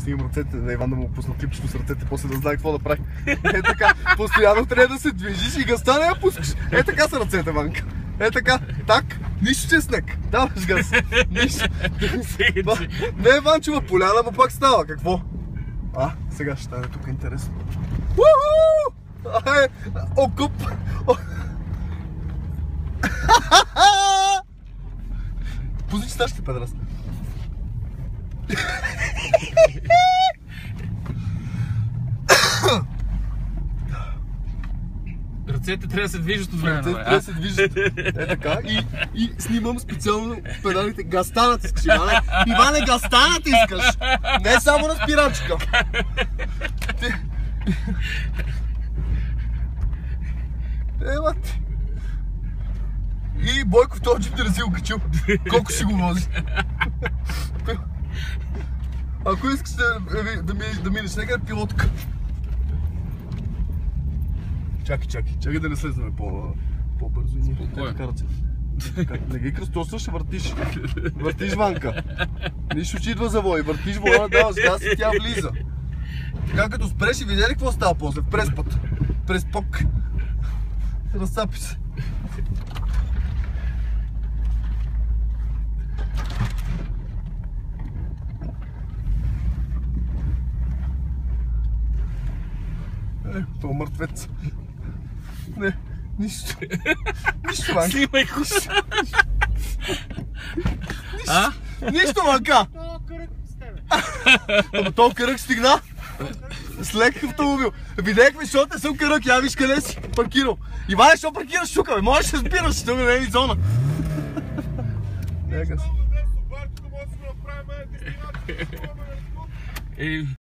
снимам ръцете на Иван да му пусна клипчето с ръцете, после да знае какво да прави. Е така, постоянно трябва да се движиш и газта не я пускаш. Е така са ръцете, Ванка. Е така, так, нищо чеснек. Даваш газ. Нищо. Не, Ванчева поляна, но пак става. Какво? Сега ще стане тук интересно. Окуп! Пусни стащи, педрас. Ръцете трябва да се движат от време. Ръцете трябва да се движат. Е така. И снимам специално педалите. Гастанът искаш, Иване. Иване, гастанът искаш. Не само на спирачка. Ева ти. И Бойко в този джип да не си го качил. Колко си го вози? Ако искаш да минеш сега, пилотка. Чакай да не слезнем по-бързо и Спокойно. Не ги кръстосваш, ще въртиш. Въртиш, Ванка. Нищо, че идва завой. Въртиш вола, даваш газ и тя влиза. Така като спреш и видя ли какво става после? В преспът. През пок. Разцапи се. Това мъртвец. Не, нищо. Нищо, Ванка. Снимай го. Нищо, Ванка. Ама този кръг стигна. С лек автомобил. Видях ми, защото не съм кръг, я виж къде си паркирал. Иване, защо паркираш шука, бе? Можеш да спираш, тук не е ни зона. Нека си.